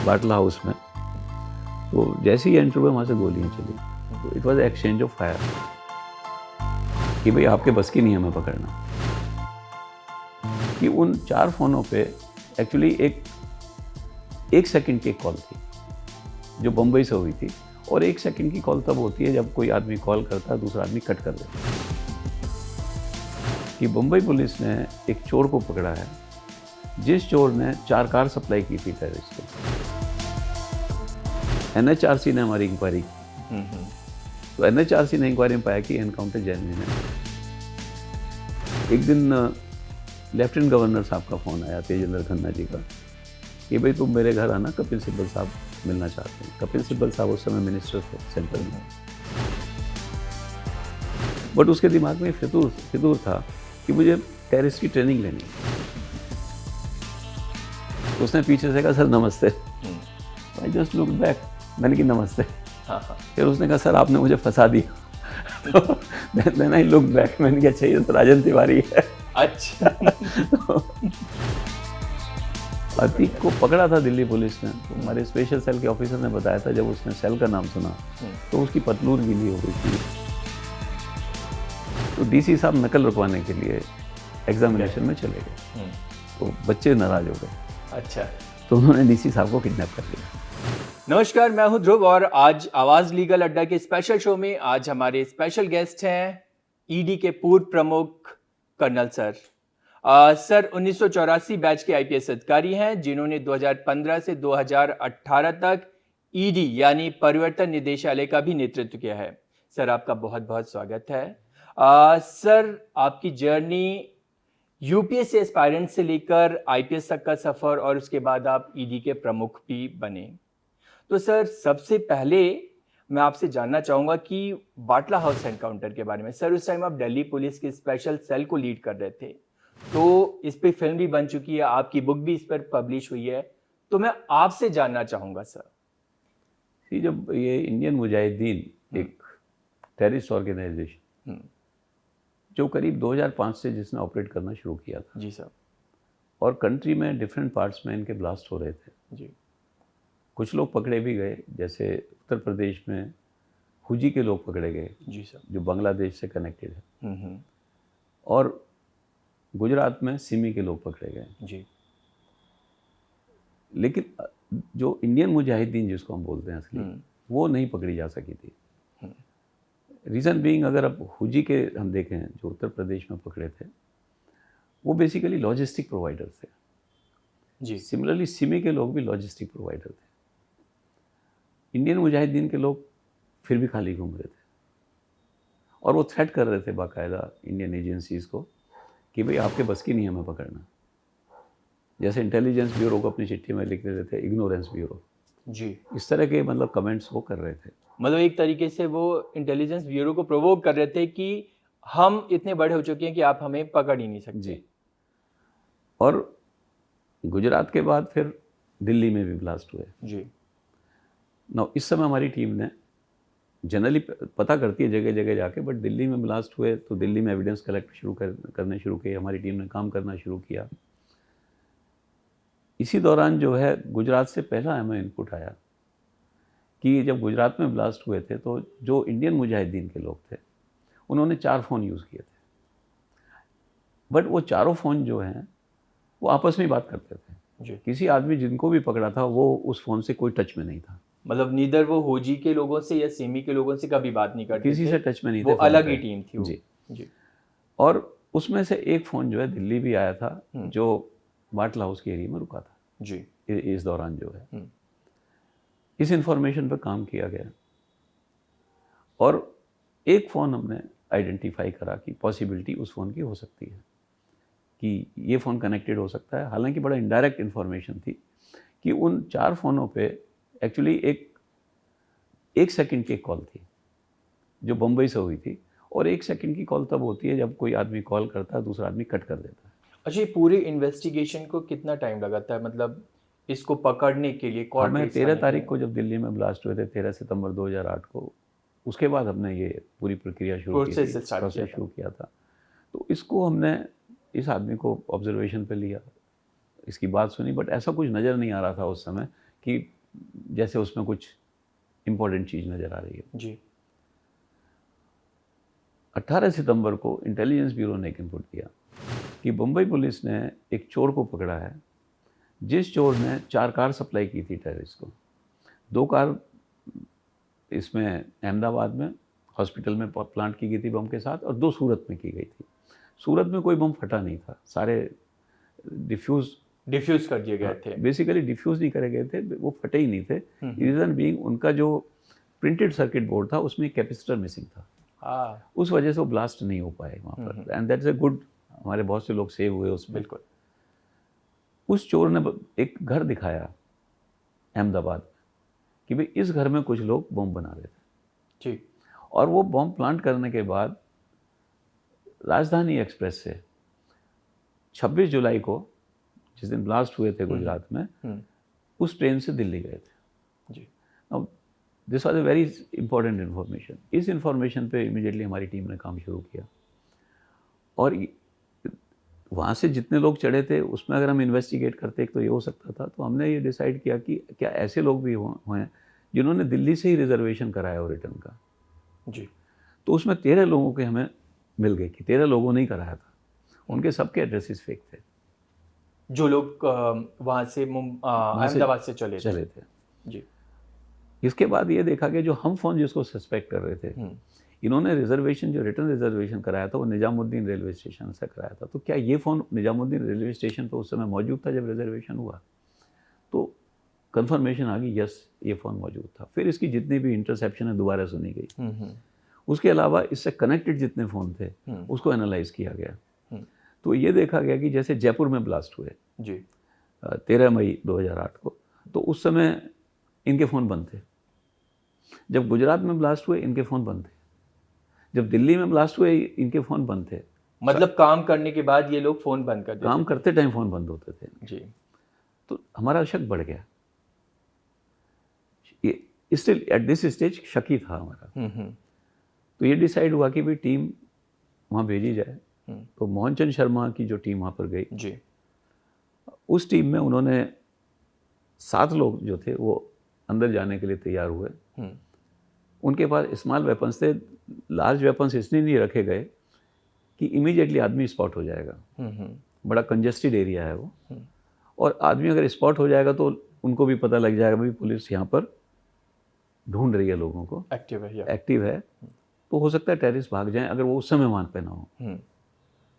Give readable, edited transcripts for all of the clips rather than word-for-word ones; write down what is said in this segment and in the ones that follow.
बाटला house में। तो जैसे ही एंटर हुए वहाँ से गोलियाँ चली। तो it was exchange of fire कि भाई आपके बस की नहीं हमें पकड़ना। कि उन 4 फ़ोनों पे एक्चुअली एक सेकंड की कॉल थी जो बम्बई से हुई थी, और 1 सेकंड की कॉल तब होती है जब कोई आदमी कॉल करता है, दूसरा आदमी कट कर देता है। कि बम्बई पुलिस ने एक चोर को पकड़ा है जिस चोर ने 4 कार सप्लाई की थी टेररिस्ट को। NHRC ने हमारी इंक्वायरी की। तो NHRC ने इंक्वायरी में पाया कि एनकाउंटर जेन्युइन है। एक दिन लेफ्टिनेंट गवर्नर साहब का फ़ोन आया, तेजेंद्र खन्ना जी का, कि भाई तुम मेरे घर आना, कपिल सिब्बल साहब मिलना चाहते हैं। कपिल सिब्बल साहब उस समय मिनिस्टर थे सेंट्रल में। बट उसके दिमाग में फितूर था कि मुझे टेररिस्ट की ट्रेनिंग लेनी है। उसने पीछे से कहा सर नमस्ते। आई जस्ट लुक बैक, मैंने की नमस्ते। फिर उसने कहा सर आपने मुझे फंसा दिया। तो देन आई लुक बैक, मैंने कहा अच्छा ये तो राजन तिवारी है। अच्छा। अतीक को पकड़ा था दिल्ली पुलिस ने। तो हमारे स्पेशल सेल के ऑफिसर ने बताया था, जब उसने सेल का नाम सुना तो उसकी पतलून गीली हो गई थी। तो DC साहब नकल रुकवाने के लिए एग्जामिनेशन में चले गए। तो बच्चे नाराज हो गए। अच्छा। तो उन्होंने DC साहब को किडनैप कर लिया। नमस्कार, मैं हूं ध्रुव और आज आवाज लीगल अड्डा के स्पेशल शो में आज हमारे स्पेशल गेस्ट हैं ED के पूर्व प्रमुख कर्नल सर। सर 1984 बैच के IPS अधिकारी हैं जिन्होंने 2015 से 2018 तक ED यानी परिवर्तन निदेशालय का भी नेतृत्व किया है। सर आपका बहुत बहुत स्वागत है। सर आपकी जर्नी UPSC एस्पायरेंट से लेकर IPS तक का सफर और उसके बाद आप ED के प्रमुख भी बने। तो सर सबसे पहले मैं आपसे जानना चाहूँगा कि बाटला हाउस एनकाउंटर के बारे में। सर उस टाइम आप दिल्ली पुलिस के स्पेशल सेल को लीड कर रहे थे, तो इस पे फिल्म भी बन चुकी है, आपकी बुक भी इस पर पब्लिश हुई है, तो मैं आपसे जानना चाहूँगा सर। जब ये इंडियन मुजाहिदीन एक टेररिस्ट ऑर्गेनाइजेशन जो करीब 2005 से जिसने ऑपरेट करना शुरू किया था जी सर, और कंट्री में डिफरेंट पार्ट्स में इनके ब्लास्ट हो रहे थे जी, कुछ लोग पकड़े भी गए। जैसे उत्तर प्रदेश में हुजी के लोग पकड़े गए जी सर, जो बांग्लादेश से कनेक्टेड है, और गुजरात में सिमी के लोग पकड़े गए जी। लेकिन जो इंडियन मुजाहिदीन जिसको हम बोलते हैं असली, वो नहीं पकड़ी जा सकी थी। रीज़न बीइंग, अगर अब हुजी के हम देखें जो उत्तर प्रदेश में पकड़े थे, वो बेसिकली लॉजिस्टिक प्रोवाइडर थे जी। सिमिलरली सिमी के लोग भी लॉजिस्टिक प्रोवाइडर थे। इंडियन मुजाहिदीन के लोग फिर भी खाली घूम रहे थे और वो थ्रेट कर रहे थे बाकायदा इंडियन एजेंसीज़ को कि भाई आपके बस की नहीं हमें पकड़ना। जैसे इंटेलिजेंस ब्यूरो को अपनी चिट्ठी में लिख रहे थे इग्नोरेंस ब्यूरो जी। इस तरह के मतलब कमेंट्स वो कर रहे थे। मतलब एक तरीके से वो इंटेलिजेंस ब्यूरो को प्रोवोक कर रहे थे कि हम इतने बड़े हो चुके हैं कि आप हमें पकड़ ही नहीं सकते। जी। और गुजरात के बाद फिर दिल्ली में भी ब्लास्ट हुए जी। ना। इस समय हमारी टीम ने जनरली पता करती है जगह जगह जाके, बट दिल्ली में ब्लास्ट हुए तो दिल्ली में एविडेंस कलेक्ट करने शुरू किए। हमारी टीम ने काम करना शुरू किया। इसी दौरान जो है गुजरात से पहला हमें इनपुट आया कि जब गुजरात में ब्लास्ट हुए थे तो जो इंडियन मुजाहिदीन के लोग थे उन्होंने 4 फ़ोन यूज़ किए थे, बट वो चारों फ़ोन जो हैं वो आपस में बात करते थे जी। किसी आदमी जिनको भी पकड़ा था वो उस फ़ोन से कोई टच में नहीं था। मतलब नीदर वो होजी के लोगों से या सिमी के लोगों से कभी बात नहीं करते किसी थे, से टच में नहीं वो थे, अलग ही टीम थी वो। जी जी। और उसमें से एक फ़ोन जो है दिल्ली भी आया था जो बाटला हाउस के एरिया में रुका था जी। इस दौरान जो है इस इंफॉर्मेशन पर काम किया गया और एक फ़ोन हमने आइडेंटिफाई करा कि पॉसिबिलिटी उस फ़ोन की हो सकती है कि ये फ़ोन कनेक्टेड हो सकता है। हालांकि बड़ा इनडायरेक्ट इन्फॉर्मेशन थी कि उन 4 फ़ोनों पे एक्चुअली एक सेकंड की कॉल थी जो बम्बई से हुई थी, और 1 सेकंड की कॉल तब होती है जब कोई आदमी कॉल करता है, दूसरा आदमी कट कर देता है। अच्छा, ये पूरे इन्वेस्टिगेशन को कितना टाइम लगाता है, मतलब इसको पकड़ने के लिए? हमें 13 तारीख को जब दिल्ली में ब्लास्ट हुए थे, 13 सितंबर 2008 को, उसके बाद हमने ये पूरी प्रक्रिया शुरू की थी, प्रोसेस शुरू किया था। तो इसको हमने इस आदमी को ऑब्जर्वेशन पे लिया, इसकी बात सुनी, बट ऐसा कुछ नज़र नहीं आ रहा था उस समय कि जैसे उसमें कुछ इम्पोर्टेंट चीज़ नज़र आ रही है। जी 18 सितंबर को इंटेलिजेंस ब्यूरो ने एक इनपुट दिया कि मुंबई पुलिस ने एक चोर को पकड़ा है, जिस चोर ने 4 कार सप्लाई की थी टेररिस्ट को। 2 कार इसमें अहमदाबाद में हॉस्पिटल में प्लांट की गई थी बम के साथ, और 2 सूरत में की गई थी। सूरत में कोई बम फटा नहीं था, सारे डिफ्यूज कर दिए गए थे। बेसिकली डिफ्यूज नहीं करे गए थे, वो फटे ही नहीं थे। रीज़न बीइंग उनका जो प्रिंटेड सर्किट बोर्ड था उसमें कैपेसिटर मिसिंग था, उस वजह से वो ब्लास्ट नहीं हो पाए वहाँ पर। एंड दैट्स ए गुड, हमारे बहुत से लोग सेव हुए उसमें। बिल्कुल। उस चोर ने एक घर दिखाया अहमदाबाद में कि भाई इस घर में कुछ लोग बम बना रहे थे जी। और वो बम प्लांट करने के बाद राजधानी एक्सप्रेस से 26 जुलाई को, जिस दिन ब्लास्ट हुए थे गुजरात में, उस ट्रेन से दिल्ली गए थे जी। अब this was a very important information. इस इन्फॉर्मेशन पे इमीडिएटली हमारी टीम ने काम शुरू किया, और वहाँ से जितने लोग चढ़े थे उसमें अगर हम इन्वेस्टिगेट करते तो ये हो सकता था। तो हमने ये डिसाइड किया कि क्या ऐसे लोग भी हुए हैं जिन्होंने दिल्ली से ही रिजर्वेशन कराया हो रिटर्न का। जी। तो उसमें 13 लोगों के हमें मिल गए कि 13 लोगों ने ही कराया था, उनके सबके एड्रेसेस फेक थे, जो लोग वहाँ से अहमदाबाद से चले थे। जी। इसके बाद ये देखा कि जो हम फ़ोन जिसको सस्पेक्ट कर रहे थे, इन्होंने रिजर्वेशन, जो रिटर्न रिजर्वेशन कराया था वो निजामुद्दीन रेलवे स्टेशन से कराया था। तो क्या ये फ़ोन निजामुद्दीन रेलवे स्टेशन पर उस समय मौजूद था जब रिजर्वेशन हुआ? तो कंफर्मेशन आ गई, यस ये फ़ोन मौजूद था। फिर इसकी जितनी भी इंटरसेप्शन है दोबारा सुनी गई। उसके अलावा इससे कनेक्टेड जितने फ़ोन थे उसको एनालाइज किया गया। तो ये देखा गया कि जैसे जयपुर में ब्लास्ट हुए जी 13 मई 2008 को, तो उस समय इनके फ़ोन बंद थे। जब गुजरात में ब्लास्ट हुए इनके फ़ोन बंद थे। जब दिल्ली में ब्लास्ट हुए इनके फ़ोन बंद थे। मतलब काम करने के बाद ये लोग फ़ोन बंद कर देते काम करते टाइम फ़ोन बंद होते थे जी। तो हमारा शक बढ़ गया। ये स्टिल एट दिस स्टेज शक ही था हमारा। तो ये डिसाइड हुआ कि भाई टीम वहाँ भेजी जाए। तो मोहनचंद शर्मा की जो टीम वहाँ पर गई जी, उस टीम में उन्होंने 7 लोग जो थे वो अंदर जाने के लिए तैयार हुए। उनके पास स्मॉल वेपन्स थे, लार्ज वेपन्स इसलिए नहीं रखे गए कि इमीडिएटली आदमी स्पॉट हो जाएगा। बड़ा कंजेस्टेड एरिया है वो, और आदमी अगर स्पॉट हो जाएगा तो उनको भी पता लग जाएगा भाई पुलिस यहाँ पर ढूंढ रही है लोगों को, एक्टिव है। तो हो सकता है टेररिस्ट भाग जाएं अगर वो उस समय वहाँ पे ना हो।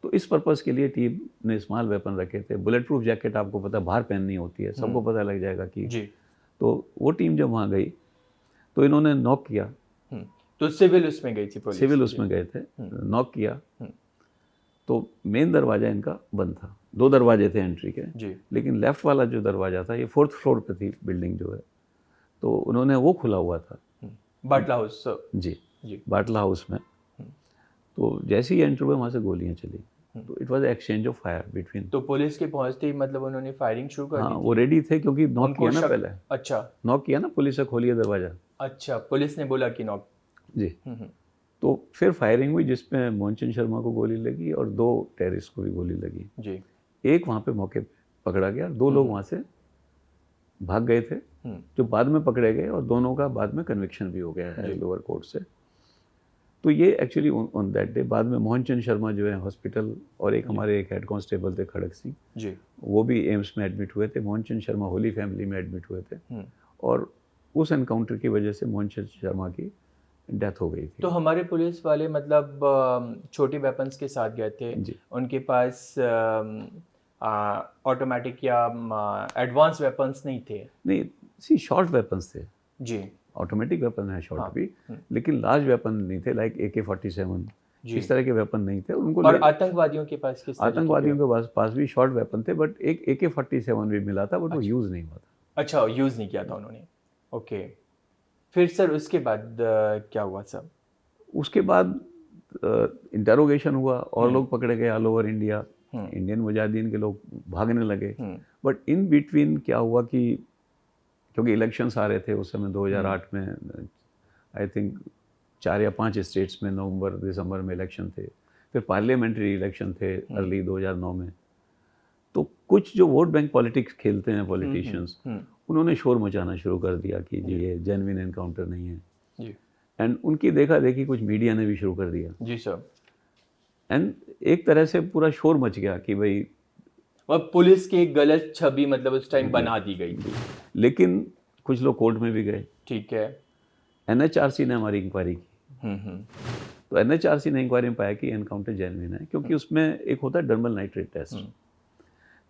तो इस पर्पज़ के लिए टीम ने स्मॉल वेपन रखे थे। बुलेट प्रूफ जैकेट आपको पता बाहर पहननी होती है, सबको पता लग जाएगा कि जी। तो वो टीम जब वहाँ गई तो इन्होंने नॉक किया। तो सिविल उसमें गई थी पुलिस? सिविल उसमें गए थे, नॉक किया तो मेन दरवाज़ा इनका बंद था। 2 दरवाजे थे एंट्री के जी। लेकिन लेफ़्ट वाला जो दरवाज़ा था, ये 4th फ्लोर पे थी बिल्डिंग जो है, तो उन्होंने वो खुला हुआ था। बाटला हाउस जी, बाटला हाउस में। तो जैसे ही एंटर हुए वहाँ से गोलियाँ चली। तो it was exchange of fire between. तो पुलिस के पहुंचते ही मतलब उन्होंने फायरिंग शुरू कर दी? हाँ, वो रेडी थे क्योंकि नॉक किया ना पहले। अच्छा, नॉक किया ना पुलिस से, खोलिए दरवाज़ा। अच्छा, पुलिस ने बोला कि नॉक। जी। तो फिर फायरिंग हुई जिसमें मोहनचंद शर्मा को गोली लगी और 2 टेररिस्ट को भी गोली लगी जी। एक वहाँ पे मौके पे पकड़ा गया, 2 लोग वहाँ से भाग गए थे जो बाद में पकड़े गए, और दोनों का बाद में कन्विक्शन भी हो गया है लोअर कोर्ट से। तो ये एक्चुअली ऑन दैट डे बाद में मोहनचंद शर्मा जो है हॉस्पिटल, और एक हमारे एक हेड कांस्टेबल थे खड़क सिंह जी, वो भी एम्स में एडमिट हुए थे। मोहनचंद शर्मा होली फैमिली में एडमिट हुए थे, और उस एनकाउंटर की वजह से मोहनचंद शर्मा की डेथ हो गई थी। तो हमारे पुलिस वाले मतलब छोटे वेपन्स के साथ गए थे जी। उनके पास ऑटोमेटिक या एडवांस वेपन्स नहीं थे? नहीं, सी शॉर्ट वेपन्स थे जी। ऑटोमेटिक वेपन है शॉर्ट भी, लेकिन लार्ज वेपन नहीं थे, लाइक AK-47 इस तरह के वेपन नहीं थे उनको। और आतंकवादियों के पास किस तरह के? आतंकवादियों के पास भी शॉर्ट वेपन थे, बट एक AK-47 भी मिला था, बट वो यूज़ नहीं हुआ था। अच्छा, यूज़ नहीं किया था उन्होंने। ओके, फिर सर उसके बाद क्या हुआ सर? उसके बाद इंटरोगेशन हुआ और लोग पकड़े गए all over India. Indian Mujahideen के लोग भागने लगे, बट इन बिटवीन क्या हुआ कि क्योंकि इलेक्शंस आ रहे थे उस समय 2008 में, आई थिंक 4 या 5 स्टेट्स में नवंबर दिसंबर में इलेक्शन थे, फिर पार्लियामेंट्री इलेक्शन थे अर्ली 2009 में। तो कुछ जो वोट बैंक पॉलिटिक्स खेलते हैं पॉलिटिशियंस, उन्होंने शोर मचाना शुरू कर दिया कि जी ये जेन्युइन एनकाउंटर नहीं है जी। एंड उनकी देखा देखी कुछ मीडिया ने भी शुरू कर दिया जी सर। एंड एक तरह से पूरा शोर मच गया कि भाई, और पुलिस की एक गलत छवि मतलब उस टाइम बना दी गई थी। लेकिन कुछ लोग कोर्ट में भी गए, ठीक है। एनएचआरसी ने हमारी इंक्वायरी की, तो एनएचआरसी ने इंक्वायरी में पाया कि एनकाउंटर जेन्युइन है, क्योंकि उसमें एक होता है डर्मल नाइट्रेट टेस्ट।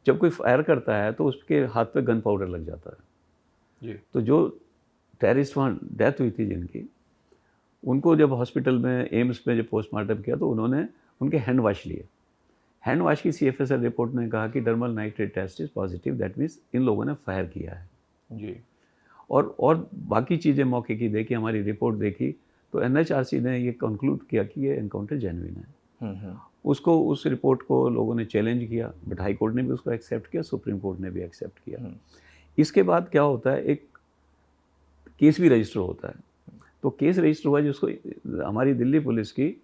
जब कोई फायर करता है तो उसके हाथ पे गन पाउडर लग जाता है जी। तो जो टेररिस्ट वहाँ डेथ हुई थी जिनकी, उनको जब हॉस्पिटल में एम्स में जब पोस्टमार्टम किया तो उन्होंने उनके हैंड वॉश लिए। हैंड वॉश की सीएफएसएल रिपोर्ट ने कहा कि dermal nitrate test is positive, that means इन लोगों ने फायर किया है जी। और बाकी चीज़ें मौके की देखी, हमारी रिपोर्ट देखी, तो एनएचआरसी ने ये कंक्लूड किया कि ये एनकाउंटर जेन्युइन है। उसको, उस रिपोर्ट को लोगों ने चैलेंज किया, बट हाई कोर्ट ने भी उसको एक्सेप्ट किया, सुप्रीम कोर्ट ने भी एक्सेप्ट किया। इसके बाद क्या होता है, एक केस भी रजिस्टर होता है। तो केस रजिस्टर हुआ जिसको हमारी दिल्ली पुलिस की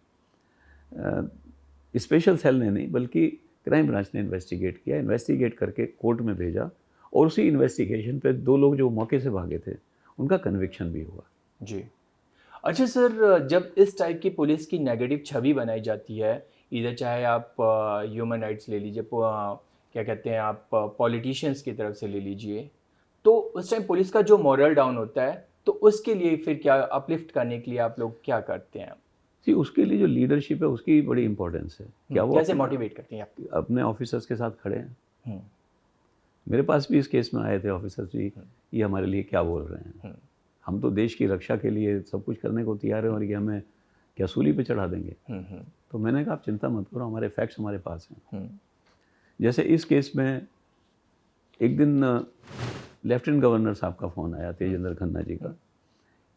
स्पेशल सेल ने नहीं बल्कि क्राइम ब्रांच ने इन्वेस्टिगेट किया, इन्वेस्टिगेट करके कोर्ट में भेजा, और उसी इन्वेस्टिगेशन पे 2 लोग जो मौके से भागे थे उनका कन्विक्शन भी हुआ। जी। अच्छा सर, जब इस टाइप की पुलिस की नेगेटिव छवि बनाई जाती है, इधर चाहे आप ह्यूमन राइट्स ले लीजिए, क्या कहते हैं आप पॉलिटिशियंस की तरफ से ले लीजिए, तो उस टाइम पुलिस का जो मॉरल डाउन होता है, तो उसके लिए फिर क्या अपलिफ्ट करने के लिए आप लोग क्या करते हैं? जी, उसके लिए जो लीडरशिप है उसकी बड़ी इंपॉर्टेंस है। क्या वो कैसे मोटिवेट करते हैं आप? अपने ऑफिसर्स के साथ खड़े हैं। मेरे पास भी इस केस में आए थे ऑफिसर्स भी, ये हमारे लिए क्या बोल रहे हैं, हम तो देश की रक्षा के लिए सब कुछ करने को तैयार हैं और ये हमें क्या सूली पे चढ़ा देंगे। तो मैंने कहा आप चिंता मत करो, हमारे फैक्ट्स हमारे पास हैं। जैसे इस केस में एक दिन लेफ्टिनेंट गवर्नर साहब का फ़ोन आया, तेजेंद्र खन्ना जी का,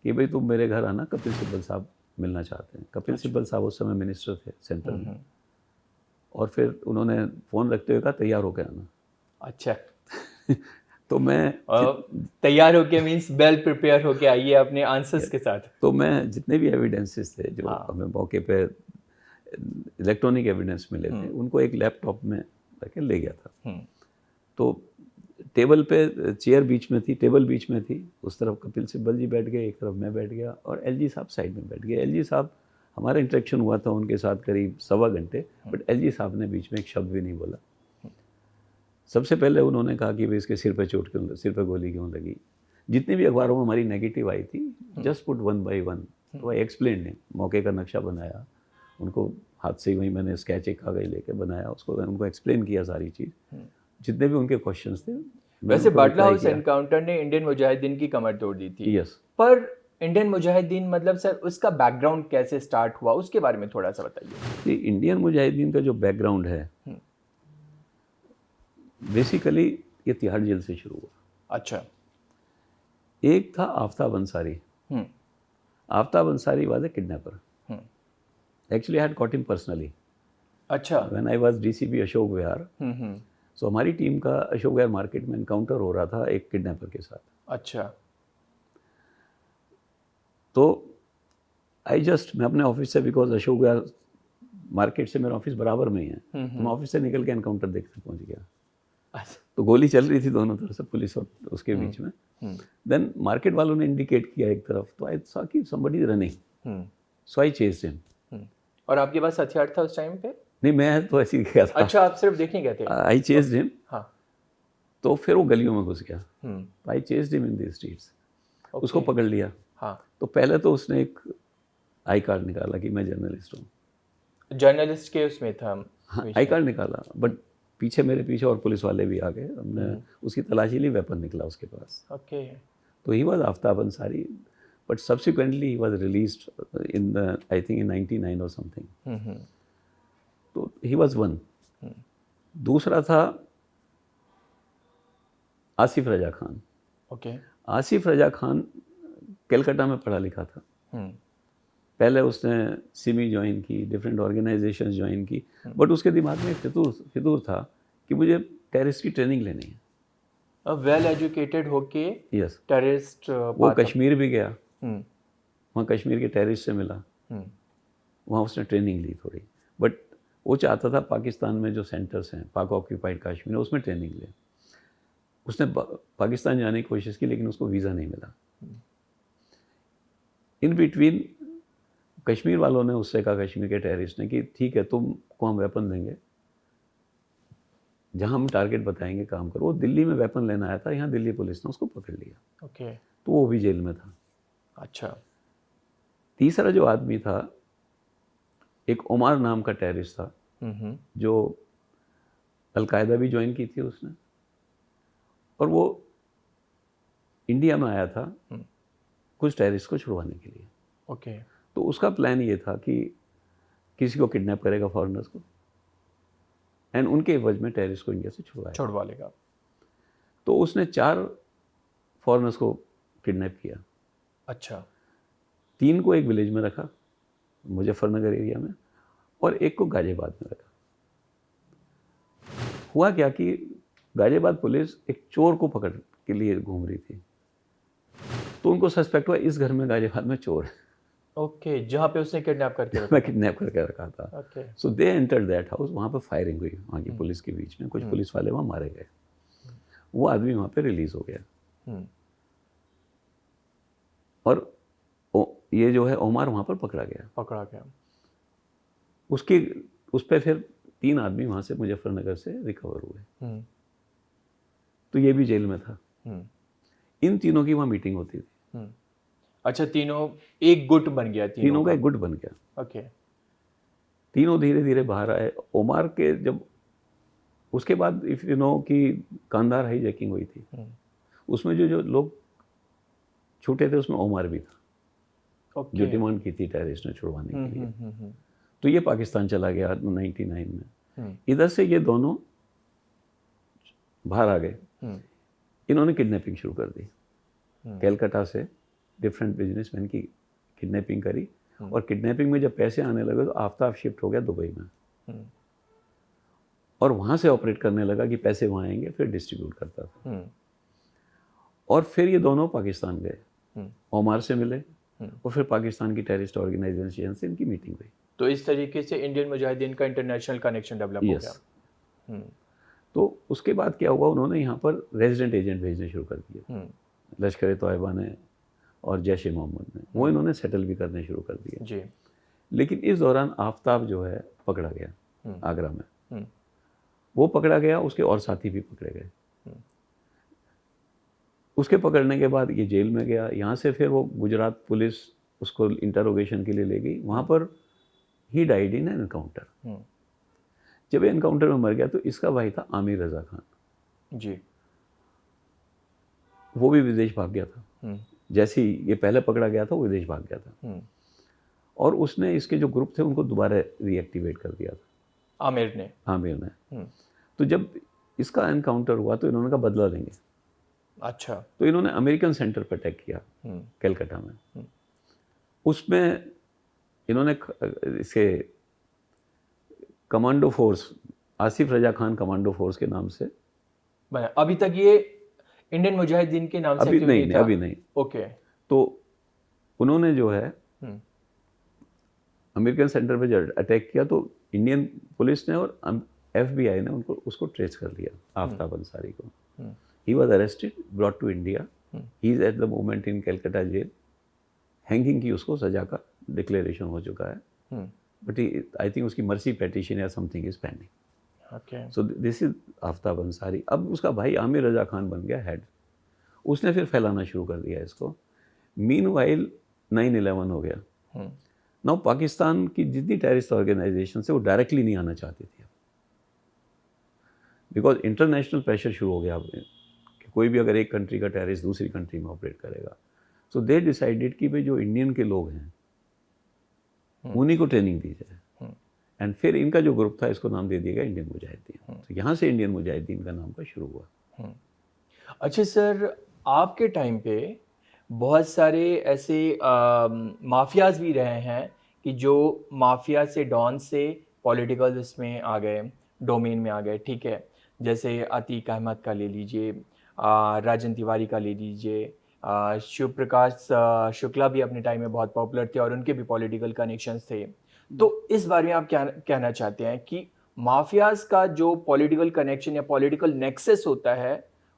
कि भाई तुम मेरे घर आना, कपिल सिब्बल साहब मिलना चाहते हैं। कपिल सिब्बल साहब उस समय मिनिस्टर थे सेंटर में, और फिर उन्होंने फ़ोन रखते हुए कहा तैयार होकर आना। अच्छा। तो मैं तैयार होके मींस वेल प्रिपेयर होके आइए अपने आंसर्स के साथ। तो मैं जितने भी एविडेंसेस थे जो हमें मौके पे इलेक्ट्रॉनिक एविडेंस मिले थे, उनको एक लैपटॉप में रखे ले गया था। तो टेबल पे चेयर बीच में थी, टेबल बीच में थी, उस तरफ कपिल सिब्बल जी बैठ गए, एक तरफ मैं बैठ गया, और एलजी साहब साइड में बैठ गए। एलजी साहब, हमारा इंटरेक्शन हुआ था उनके साथ करीब 1.25 घंटे, बट एलजी साहब ने बीच में एक शब्द भी नहीं बोला। सबसे पहले उन्होंने कहा कि भाई इसके सिर पे चोट क्यों, सिर पे गोली क्यों लगी। जितनी भी अखबारों में हमारी नेगेटिव आई थी, जस्ट पुट 1 by 1, तो आई एक्सप्लेन ने मौके का नक्शा बनाया, उनको हाथ से ही वहीं मैंने स्केच एक कागज लेके बनाया, उसको उनको एक्सप्लेन किया सारी चीज़, जितने भी उनके क्वेश्चंस थे। वैसे बाटला हाउस एनकाउंटर ने इंडियन मुजाहिदीन की कमर तोड़ दी थी। यस। पर इंडियन मुजाहिदीन मतलब सर उसका बैकग्राउंड कैसे स्टार्ट हुआ, उसके बारे में थोड़ा सा बताइए। इंडियन मुजाहिदीन का जो बैकग्राउंड है, बेसिकली ये तिहाड़ जेल से शुरू हुआ। अच्छा। एक था Aftab Ansari. Aftab Ansari was a kidnapper. Actually I had caught him personally. अच्छा। When I was DCP Ashok Vihar, so हमारी टीम का अशोक विहार मार्केट में एनकाउंटर हो रहा था एक किडनैपर के साथ। अच्छा। तो मैं अपने ऑफिस से, बिकॉज अशोक विहार मार्केट से मेरा ऑफिस बराबर में ही है, तो मैं ऑफिस से निकल के एनकाउंटर देखने पहुंच गया। तो गोली चल रही थी दोनों तरफ से, पुलिस और उसके बीच में। देन मार्केट वालों ने इंडिकेट किया एक तरफ, तो आई सॉ कि somebody is running, so I chased him. और आपके पास हथियार था उस टाइम पे? नहीं, मैं तो ऐसे ही गया था। अच्छा, आप सिर्फ देखने गए थे? I chased him. हाँ। तो फिर वो गलियों में घुस गया। I chased him in the streets. उसको पकड़ लिया। हाँ। तो पहले तो उसने एक आई कार्ड निकाला कि मैं जर्नलिस्ट हूँ। जर्नलिस्ट के उसमें था? हाँ, आई कार्ड निकाला, बट मेरे पीछे और पुलिस वाले भी आ गए। हमने उसकी तलाशी ली, वेपन निकला उसके पास। ओके। तो he was Aftab Ansari, but subsequently he was released in the, I think in 99 और समथिंग। तो ही वाज वन। दूसरा था आसिफ रजा खान। ओके। आसिफ रजा खान कलकत्ता में पढ़ा लिखा था। पहले उसने सिमी ज्वाइन की, डिफरेंट ऑर्गेनाइजेशंस ज्वाइन की, बट उसके दिमाग में फितूर था कि मुझे टेररिस्ट की ट्रेनिंग लेनी है। वेल एजुकेटेड होके यस, टेररिस्ट वो कश्मीर भी गया, वहाँ कश्मीर के टेररिस्ट से मिला, वहाँ उसने ट्रेनिंग ली थोड़ी, बट वो चाहता था पाकिस्तान में जो सेंटर्स हैं पाक ऑक्यूपाइड कश्मीर उसमें ट्रेनिंग ले। उसने पाकिस्तान जाने की कोशिश की लेकिन उसको वीज़ा नहीं मिला। इन बिटवीन कश्मीर वालों ने उससे कहा, कश्मीर के टेररिस्ट ने, कि ठीक है तुमको हम वेपन देंगे, जहां हम टारगेट बताएंगे काम करो। वो दिल्ली में वेपन लेना आया था, यहाँ दिल्ली पुलिस ने उसको पकड़ लिया। ओके। तो वो भी जेल में था। अच्छा। तीसरा जो आदमी था, एक उमर नाम का टेररिस्ट था, जो अलकायदा भी ज्वाइन की थी उसने, और वो इंडिया में आया था कुछ टेररिस्ट को छुड़वाने के लिए। ओके। तो उसका प्लान ये था कि किसी को किडनैप करेगा फॉरेनर्स को, एंड उनके एवज में टेररिस्ट को इंडिया से छुड़वा लेगा। तो उसने 4 फॉरेनर्स को किडनैप किया। अच्छा। 3 को एक विलेज में रखा मुजफ्फरनगर एरिया में, और एक को गाजियाबाद में रखा। हुआ क्या कि गाजियाबाद पुलिस एक चोर को पकड़ के लिए घूम रही थी, तो उनको सस्पेक्ट हुआ इस घर में गाजियाबाद में चोर है। ओके, जहाँ पे उसने किडनैप करके मैं किडनैप करके रखा था। Okay. So they entered that house. वहाँ पर फायरिंग हुई वहाँ की पुलिस के बीच में, कुछ पुलिस वाले वहाँ मारे गए। वो आदमी वहाँ पे रिलीज हो गया, और ये जो है ओमर वहाँ पर पकड़ा गया। उस पर फिर 3 आदमी वहाँ से मुजफ्फरनगर से रिकवर हुए। तो ये भी जेल में था। इन तीनों की वहाँ मीटिंग होती थी। अच्छा, तीनों एक गुट बन गया? तीनों का एक गुट बन गया। ओके। तीनों धीरे धीरे बाहर आए। ओमर के जब उसके बाद इफ यू नो कि कांधार हाईजैकिंग हुई थी, उसमें जो लोग छूटे थे उसमें ओमर भी था, जो डिमांड की थी टेररिस्ट ने छुड़वाने के लिए। तो ये पाकिस्तान चला गया 99 में। इधर से ये दोनों बाहर आ गए। इन्होंने किडनैपिंग शुरू कर दी। कलकत्ता से डिफरेंट बिजनेसमैन की किडनैपिंग करी, और किडनैपिंग में जब पैसे आने लगे तो आफ्ताब शिफ्ट हो गया दुबई में, और वहाँ से ऑपरेट करने लगा कि पैसे वहाँ आएंगे, फिर डिस्ट्रीब्यूट करता था। और फिर ये दोनों पाकिस्तान गए, ओमर से मिले, और फिर पाकिस्तान की टेररिस्ट ऑर्गेनाइजेशन से इनकी मीटिंग हुई। तो इस तरीके से इंडियन मुजाहिदीन का इंटरनेशनल कनेक्शन डेवलप हो गया। तो उसके बाद क्या हुआ, उन्होंने यहाँ पर रेजिडेंट एजेंट भेजने शुरू कर दिए। लश्कर तोयबा ने और जैश ए मोहम्मद ने, वो इन्होंने सेटल भी करने शुरू कर दिए जी। लेकिन इस दौरान आफ्ताब जो है पकड़ा गया आगरा में। वो पकड़ा गया, उसके और साथी भी पकड़े गए। उसके पकड़ने के बाद ये जेल में गया। यहाँ से फिर वो गुजरात पुलिस उसको इंटरोगेशन के लिए ले गई। वहाँ पर ही डाइड इन एनकाउंटर। जब एनकाउंटर में मर गया तो इसका भाई था आमिर रजा खान जी, वो भी विदेश भाग गया था। जैसे ही ये पहले पकड़ा गया था वो विदेश भाग गया था, और उसने इसके जो ग्रुप थे उनको दोबारा रीएक्टिवेट कर दिया था आमिर ने। तो जब इसका एनकाउंटर हुआ तो इन्होंने कहा बदला लेंगे। अच्छा। तो इन्होंने अमेरिकन सेंटर पर अटैक किया कलकत्ता में। उसमें इन्होंने इसे commando force, Asif Raza Khan commando force के नाम से बना। अभी तक ये इंडियन मुजाहिदीन के नाम से अभी नहीं, अभी नहीं। ओके। तो उन्होंने जो है अमेरिकन सेंटर पे जब अटैक किया तो इंडियन पुलिस ने और FBI ने उसको ट्रेस कर लिया, आफ्ताब अंसारी को। He was arrested, brought to India. He is at the moment in Calcutta jail. Hanging की उसको सजा का डिक्लेरेशन हो चुका है, बट आई थिंक उसकी मर्सी पेटिशन या something is pending. So this is Aftab Ansari. अब उसका भाई आमिर रजा खान बन गया हेड। उसने फिर फैलाना शुरू कर दिया इसको। मीनवाइल 9/11 हो गया। नाउ पाकिस्तान की जितनी टेररिस्ट ऑर्गेनाइजेशन से वो डायरेक्टली नहीं आना चाहती थी, बिकॉज इंटरनेशनल प्रेशर शुरू हो गया अब कि कोई भी अगर एक कंट्री का टेररिस्ट दूसरी कंट्री में ऑपरेट करेगा। सो दे डिसाइडेड कि भाई जो इंडियन के लोग हैं उन्हीं को ट्रेनिंग दी जाए। एंड फिर इनका जो ग्रुप था इसको नाम दे दिया गया इंडियन मुजाहिदीन। तो यहाँ से इंडियन मुजाहिदीन का नाम का शुरू हुआ। अच्छा सर, आपके टाइम पे बहुत सारे ऐसे माफियाज भी रहे हैं कि जो माफिया से डॉन से पॉलिटिकल इसमें आ गए, डोमेन में आ गए, ठीक है। जैसे अतीक अहमद का ले लीजिए, राजन तिवारी का ले लीजिए, शिव प्रकाश शुक्ला भी अपने टाइम में बहुत पॉपुलर थे और उनके भी पॉलिटिकल कनेक्शंस थे। तो इस बारे में आप क्या कहना चाहते हैं कि माफियाज का जो पॉलिटिकल कनेक्शन या पॉलिटिकल नेक्सस होता है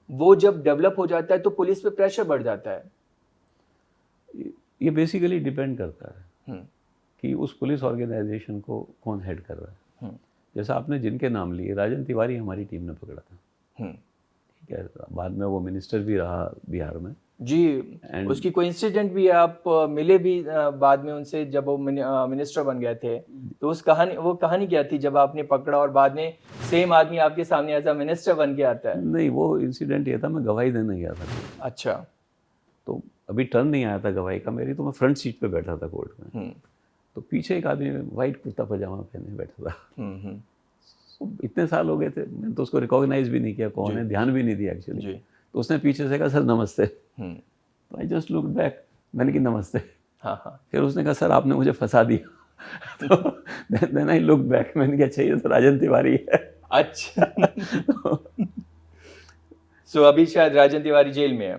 वो जब डेवलप हो जाता है तो पुलिस पे प्रेशर बढ़ जाता है? ये बेसिकली डिपेंड करता है हम्म, कि उस पुलिस ऑर्गेनाइजेशन को कौन हेड कर रहा है। हम्म, जैसा आपने जिनके नाम लिए, राजन तिवारी हमारी टीम ने पकड़ा था, हम्म। ठीक है, बाद में वो मिनिस्टर भी रहा बिहार में। जी, उसकी कोई इंसिडेंट भी है, आप मिले भी बाद में उनसे जब वो मिनिस्टर बन गए थे, तो वो कहानी क्या थी जब आपने पकड़ा और बाद में सेम आदमी आपके सामने एज अ मिनिस्टर बन के आता है? नहीं, वो इंसिडेंट ये था, मैं गवाही देने गया था। अच्छा। तो अभी टर्न नहीं आया था गवाही का मेरी, तो मैं फ्रंट सीट पे बैठा था कोर्ट में। तो पीछे एक आदमी वाइट कुर्ता पजामा पहने बैठा था। तो इतने साल हो गए थे, मैंने तो उसको रिकॉग्नाइज भी नहीं किया कौन है, ध्यान भी नहीं दिया एक्चुअली। तो उसने पीछे से कहा सर नमस्ते। तो आई जस्ट लुक बैक, मैंने कहा नमस्ते। हाँ। फिर उसने कहा सर आपने मुझे फंसा दिया। तो देन आई लुक बैक, मैंने कहा अच्छा ये तो राजन तिवारी है। अच्छा। सो अभी शायद राजन तिवारी जेल में है।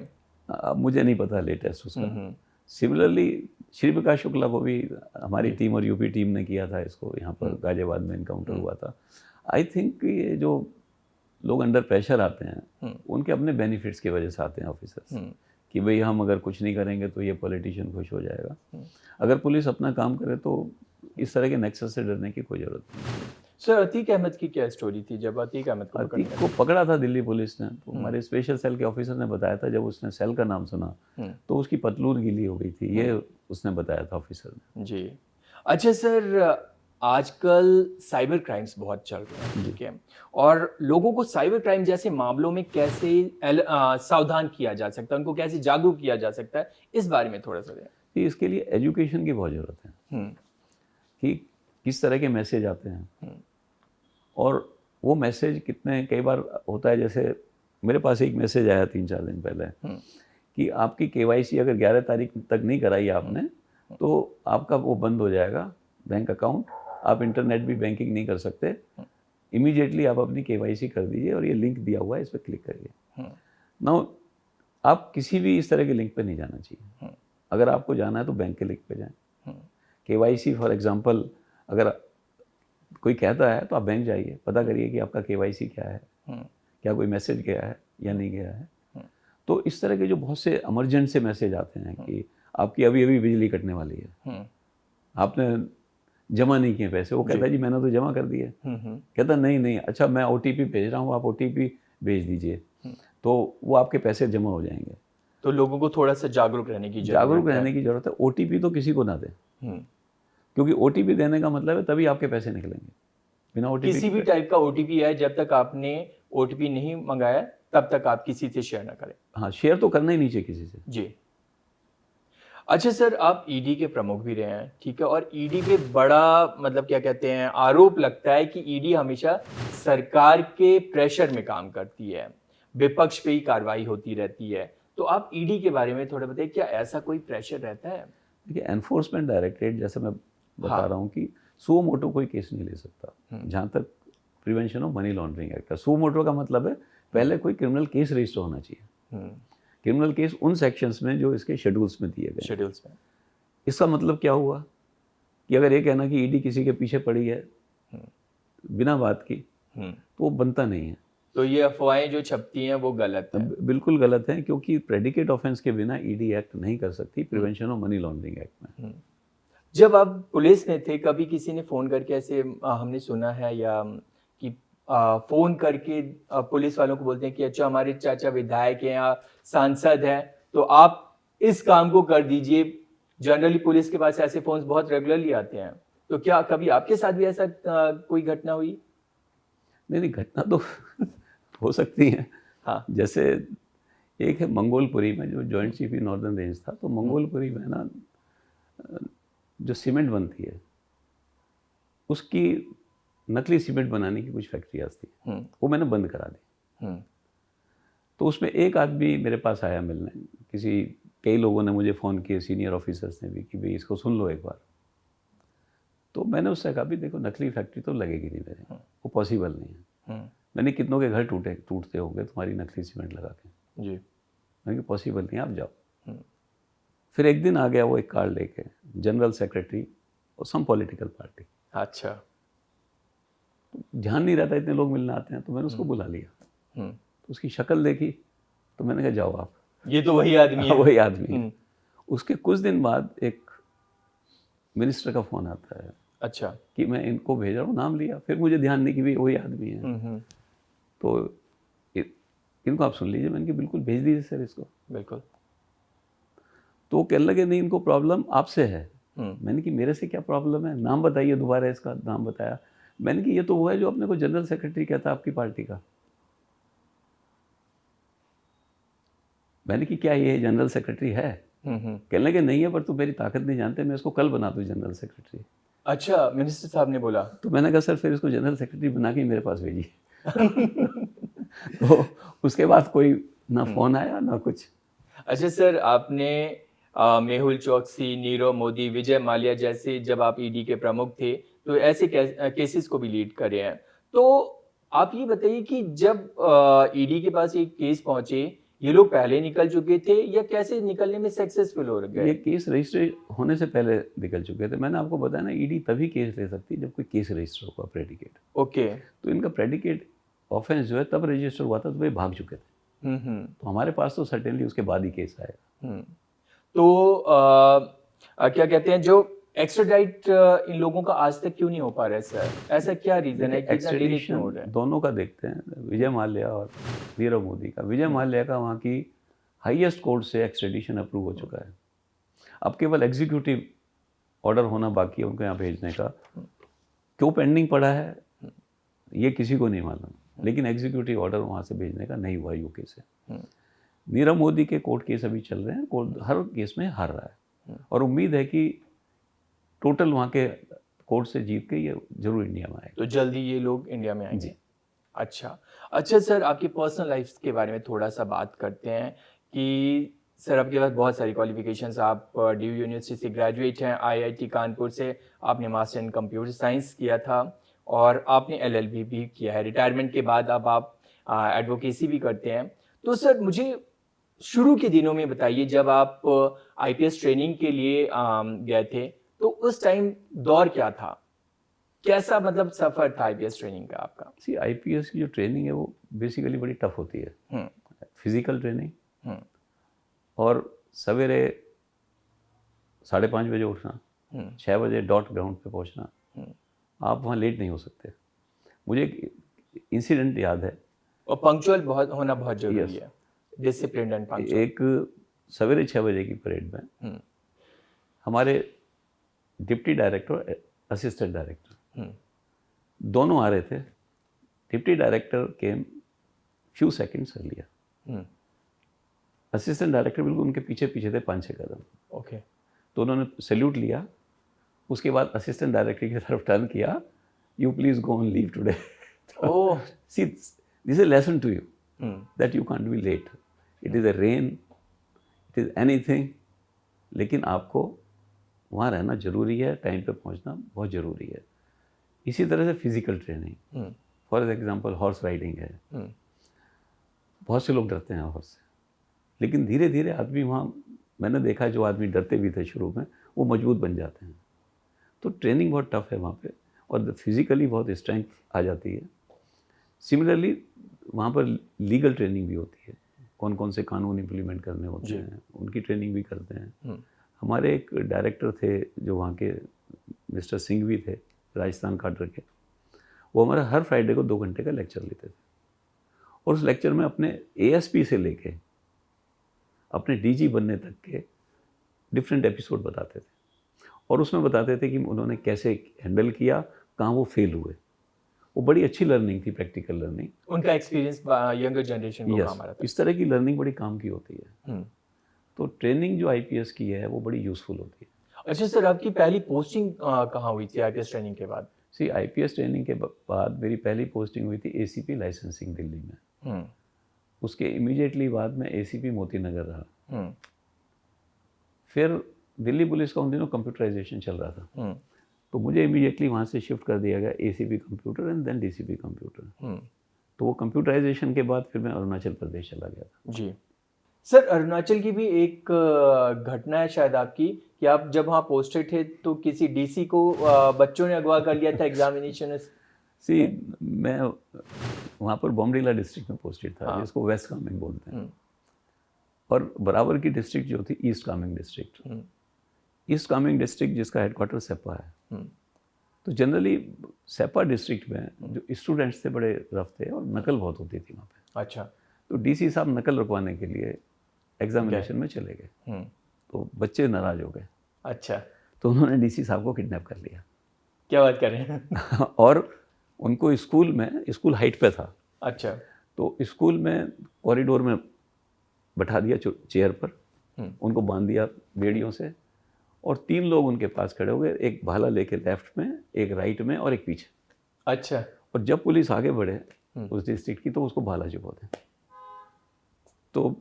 अब मुझे नहीं पता लेटेस्ट उसका। सिमिलरली श्री प्रकाश शुक्ला को भी हमारी टीम और यूपी टीम ने किया था इसको, यहाँ पर गाजियाबाद में इनकाउंटर हुआ था। आई थिंक ये जो लोग अंडर प्रेशर आते हैं उनके अपने बेनिफिट्स की वजह से आते हैं ऑफिसर्स, कि भाई हम अगर कुछ नहीं करेंगे तो ये पॉलिटिशियन खुश हो जाएगा। अगर पुलिस अपना काम करे तो इस तरह के नेक्सस से डरने की कोई ज़रूरत नहीं। सर अतीक अहमद की क्या स्टोरी थी जब अतीक अहमद को अतीक को पकड़ा था दिल्ली पुलिस ने, तो हमारे स्पेशल सेल के ऑफिसर ने बताया था, जब उसने सेल का नाम सुना तो उसकी पतलून गीली हो गई थी, ये उसने बताया था ऑफिसर ने। जी। अच्छा सर, आजकल साइबर क्राइम्स बहुत चल रहे हैं, ठीक है, और लोगों को साइबर क्राइम जैसे मामलों में कैसे सावधान किया जा सकता है, उनको कैसे जागरूक किया जा सकता है, इस बारे में थोड़ा सा कि इसके लिए एजुकेशन की बहुत ज़रूरत है कि किस तरह के मैसेज आते हैं और वो मैसेज कितने, कई बार होता है जैसे मेरे पास एक मैसेज आया 3-4 दिन पहले कि आपकी केवाईसी अगर 11 तारीख तक नहीं कराई आपने तो आपका वो बंद हो जाएगा बैंक अकाउंट, आप इंटरनेट भी बैंकिंग नहीं कर सकते, इमीडिएटली आप अपनी केवाईसी कर दीजिए और ये लिंक दिया हुआ है इस पर क्लिक करिए। नाउ आप किसी भी इस तरह के लिंक पे नहीं जाना चाहिए। अगर आपको जाना है तो बैंक के लिंक पे जाएं। केवाईसी फॉर एग्जांपल अगर कोई कहता है तो आप बैंक जाइए, पता करिए कि आपका केवाईसी क्या है, क्या कोई मैसेज गया है या नहीं गया है। तो इस तरह के जो बहुत से इमरजेंट से मैसेज आते हैं कि आपकी अभी अभी बिजली कटने वाली है, आपने जमा नहीं किए पैसे, वो कहता है जी मैंने तो जमा कर दिए। कहता नहीं अच्छा मैं ओटीपी भेज रहा हूँ, आप ओटीपी भेज दीजिए, तो वो आपके पैसे जमा हो जाएंगे। तो लोगों को थोड़ा सा जागरूक रहने की जरूरत है। ओटीपी तो किसी को ना दें, क्योंकि ओटीपी देने का मतलब है तभी आपके पैसे निकलेंगे। बिना ओटीपी किसी भी टाइप का ओटीपी है, जब तक आपने ओटीपी नहीं मंगाया तब तक आप किसी से शेयर ना करें। हाँ, शेयर तो करना ही नहीं चाहिए किसी से। जी। अच्छा सर, आप ईडी के प्रमुख भी रहे हैं, ठीक है, और ईडी पे बड़ा मतलब क्या कहते हैं आरोप लगता है कि ईडी हमेशा सरकार के प्रेशर में काम करती है, विपक्ष पे ही कार्रवाई होती रहती है। तो आप ईडी के बारे में थोड़ा बताइए, क्या ऐसा कोई प्रेशर रहता है? देखिए, एनफोर्समेंट डायरेक्टरेट जैसे मैं बता रहा हूँ कि सो मोटो कोई केस नहीं ले सकता जहाँ तक prevention of money laundering act है। सो मोटो का मतलब है पहले कोई क्रिमिनल केस रजिस्टर होना चाहिए। क्रिमिनल केस उन सेक्शंस में जो इसके शेड्यूल्स में दिए गए। शेड्यूल्स में इसका मतलब क्या हुआ कि अगर ये कहना कि ईडी किसी के पीछे पड़ी है बिना बात की तो वो बनता नहीं है। तो ये अफवाहें जो छपती हैं वो गलत है, बिल्कुल गलत है, क्योंकि प्रेडिकेट ऑफेंस के बिना ईडी एक्ट नहीं कर सकती prevention of money laundering act में। जब आप पुलिस में थे, कभी किसी ने फोन करके ऐसे हमने सुना है या कि फोन करके पुलिस वालों को बोलते हैं कि अच्छा हमारे चाचा विधायक हैं या सांसद हैं तो आप इस काम को कर दीजिए? जनरली पुलिस के पास ऐसे फोन बहुत रेगुलरली आते हैं, तो क्या कभी आपके साथ भी ऐसा कोई घटना हुई? नहीं, घटना तो हो सकती है। हाँ, जैसे एक है मंगोलपुरी में जो जॉइंट चीफ नॉर्दर्न रेंज था, तो मंगोलपुरी में ना जो सीमेंट बनती है उसकी नकली सीमेंट बनाने की कुछ फैक्ट्रियाज थी, वो मैंने बंद करा दी। तो उसमें एक आदमी मेरे पास आया मिलने, कई लोगों ने मुझे फ़ोन किए, सीनियर ऑफिसर्स ने भी, कि भाई इसको सुन लो एक बार। तो मैंने उससे कहा भी देखो नकली फैक्ट्री तो लगेगी नहीं मेरे, वो पॉसिबल नहीं है। मैंने कितनों के घर टूटते होंगे तुम्हारी नकली सीमेंट लगा के जी। मैंने कहा पॉसिबल नहीं, आप जाओ। फिर एक दिन आ गया वो एक कार्ड लेके, जनरल सेक्रेटरी और सम पॉलिटिकल पार्टी। अच्छा। ध्यान नहीं रहता, इतने लोग मिलने आते हैं, तो मैंने उसको बुला लिया। तो उसकी शक्ल देखी तो मैंने कहा जाओ आप, ये तो वही आदमी है। वही आदमी है। उसके कुछ दिन बाद एक मिनिस्टर का फ़ोन आता है, अच्छा, कि मैं इनको भेज रहा हूँ, नाम लिया, फिर मुझे ध्यान नहीं कि भाई वही आदमी है। तो इनको आप सुन लीजिए। मैंने कहा बिल्कुल भेज दीजिए सर इसको। बिल्कुल। तो वो कहने लगे नहीं, इनको प्रॉब्लम आपसे है। मैंने कि मेरे से क्या प्रॉब्लम है, नाम बताइए। दोबारा इसका नाम बताया। मैंने कि ये तो वो है जो अपने को जनरल सेक्रेटरी कहता आपकी पार्टी का। मैंने कि क्या ये जनरल सेक्रेटरी है? कहने लगे नहीं है, पर तुम मेरी ताकत नहीं जानते, मैं इसको कल बना दूं जनरल सेक्रेटरी। अच्छा, मिनिस्टर साहब ने बोला। तो मैंने कहा सर फिर इसको जनरल सेक्रेटरी बना के मेरे पास भेजिए। तो उसके बाद कोई ना फोन आया ना कुछ। अच्छा सर, आपने मेहुल चौकसी, नीरव मोदी, विजय माल्या जैसे जब आप ईडी के प्रमुख थे तो ऐसे केसेस को भी लीड करे हैं। तो आप ये बताइए कि जब ईडी के पास एक केस पहुंचे, ये लोग पहले निकल चुके थे या कैसे निकलने में सक्सेसफुल हो गए? ये केस रजिस्टर होने से पहले निकल चुके थे। मैंने आपको बताया ना, ईडी तभी केस ले सकती है जब कोई केस रजिस्टर होगा, प्रेडिकेट। ओके। तो इनका प्रेडिकेट ऑफेंस जो है तब रजिस्टर हुआ था, तो वे भाग चुके थे। तो हमारे पास तो सर्टेनली उसके बाद ही केस आएगा। तो क्या कहते हैं, जो एक्स्ट्राडाइट इन लोगों का आज तक क्यों नहीं हो पा रहा है सर? ऐसा क्या रीजन है कि इतना डिले क्यों हो रहा है? दोनों का देखते हैं, विजय माल्या और नीरव मोदी का। विजय माल्या का वहाँ की हाईएस्ट कोर्ट से एक्स्ट्रेडिशन अप्रूव हो चुका है। अब केवल एग्जीक्यूटिव ऑर्डर होना बाकी है उनको यहाँ भेजने का। क्यों पेंडिंग पड़ा है ये किसी को नहीं मालूम, लेकिन एग्जीक्यूटिव ऑर्डर वहाँ से भेजने का नहीं हुआ यूके से। नीरव मोदी के कोर्ट केस अभी चल रहे हैं, कोर्ट हर केस में हार रहा है, और उम्मीद है कि टोटल वहाँ के कोर्ट से जीत के ये जरूर इंडिया में आए। तो जल्दी ये लोग इंडिया में आएंगे। अच्छा सर, आपकी पर्सनल लाइफ के बारे में थोड़ा सा बात करते हैं कि सर आपके पास बहुत सारी क्वालिफिकेशंस, आप ड्यू यूनिवर्सिटी से ग्रेजुएट हैं, आईआईटी कानपुर से आपने मास्टर इन कंप्यूटर साइंस किया था और आपने एलएलबी भी किया है। रिटायरमेंट के बाद अब आप एडवोकेसी भी करते हैं। तो सर मुझे शुरू के दिनों में बताइए, जब आप आईपीएस ट्रेनिंग के लिए गए थे तो उस टाइम दौर क्या था, कैसा मतलब सफर था आईपीएस ट्रेनिंग का आपका? सी आईपीएस की जो ट्रेनिंग है वो बेसिकली बड़ी टफ होती है। फिजिकल ट्रेनिंग, और सवेरे 5:30 बजे उठना, 6 बजे डॉट ग्राउंड पे पहुंचना। आप वहाँ लेट नहीं हो सकते। मुझे एक इंसिडेंट याद है। और पंक्चुअल होना बहुत जरूरी है, डिसिप्लिन एंड पंक्चुअल। एक सवेरे 6 बजे की परेड में हमारे डिप्टी डायरेक्टर, असिस्टेंट डायरेक्टर दोनों आ रहे थे। Deputy director came few seconds earlier, assistant director बिल्कुल उनके पीछे पीछे थे 5-6 कदम। ओके। तो उन्होंने सैल्यूट लिया, उसके बाद असिस्टेंट डायरेक्टर की तरफ टर्न किया, you please go on leave today. Oh, see this is lesson to you that you can't be late. It is a rain, it is anything, लेकिन आपको वहाँ रहना जरूरी है, टाइम पे पहुँचना बहुत ज़रूरी है। इसी तरह से physical training, for example horse riding है। बहुत से लोग डरते हैं हॉर्स से, लेकिन धीरे धीरे आदमी वहाँ, मैंने देखा जो आदमी डरते भी थे शुरू में, वो मजबूत बन जाते हैं। तो ट्रेनिंग बहुत टफ है वहाँ पे, और फिजिकली बहुत स्ट्रेंथ आ जाती है। सिमिलरली वहाँ पर लीगल ट्रेनिंग भी होती है, कौन कौन से कानून इम्प्लीमेंट करने होते हैं, उनकी ट्रेनिंग भी करते हैं। हमारे एक डायरेक्टर थे जो वहाँ के, मिस्टर सिंघवी थे, राजस्थान काडर के। वो हमारा हर फ्राइडे को 2 घंटे का लेक्चर लेते थे, और उस लेक्चर में अपने एएसपी से लेके अपने डीजी बनने तक के डिफरेंट एपिसोड बताते थे, और उसमें बताते थे कि उन्होंने कैसे हैंडल किया, कहाँ वो फेल हुए। वो बड़ी अच्छी लर्निंग थी, प्रैक्टिकल लर्निंग। उनका एक्सपीरियंस यंगर जनरेशन को काम आ रहा था। इस तरह की लर्निंग बड़ी काम की होती है। तो ट्रेनिंग जो आईपीएस की है वो बड़ी यूजफुल होती है। अच्छा सर, आपकी पहली पोस्टिंग कहाँ हुई थी आईपीएस ट्रेनिंग के बाद? सी आईपीएस ट्रेनिंग के बाद मेरी पहली पोस्टिंग हुई थी एसीपी लाइसेंसिंग दिल्ली में। उसके इमीडिएटली बाद में एसीपी मोती नगर रहा। फिर दिल्ली पुलिस का उन दिनों कंप्यूटराइजेशन चल रहा था, तो मुझे इमीडिएटली वहाँ से शिफ्ट कर दिया गया ACP computer and then DCP computer. तो वो कंप्यूटराइजेशन के बाद फिर मैं अरुणाचल प्रदेश चला गया था। जी। सर अरुणाचल की भी एक घटना है शायद आपकी कि आप जब वहाँ पोस्टेड थे तो किसी डीसी को बच्चों ने अगवा कर लिया था एग्जामिनेशन सी मैं वहाँ पर बॉम्बेला डिस्ट्रिक्ट में पोस्टेड था, हाँ। जिसको वेस्ट कामेंग बोलते हैं, और बराबर की डिस्ट्रिक्ट जो थी east Kameng district. East Kameng district जिसका हेडक्वार्टर सेपा है, तो जनरली सेपा डिस्ट्रिक्ट में जो स्टूडेंट्स थे बड़े रफ थे और नकल बहुत होती थी वहाँ पे। अच्छा। तो डीसी साहब नकल रुकवाने के लिए एग्जामिनेशन में चले गए, तो बच्चे नाराज हो गए। अच्छा। तो उन्होंने डीसी साहब को किडनैप कर लिया। क्या बात कर रहे हैं? और उनको स्कूल में, स्कूल हाइट पे था, अच्छा। तो स्कूल में कॉरिडोर में बैठा दिया चेयर पर, उनको बांध दिया बेड़ियों से, और 3 लोग उनके पास खड़े हो गए, एक भाला लेके लेफ्ट में, एक राइट में और एक पीछे। अच्छा। और जब पुलिस आगे बढ़े उस डिस्ट्रिक्ट की, तो उसको भाला चुका थे। तो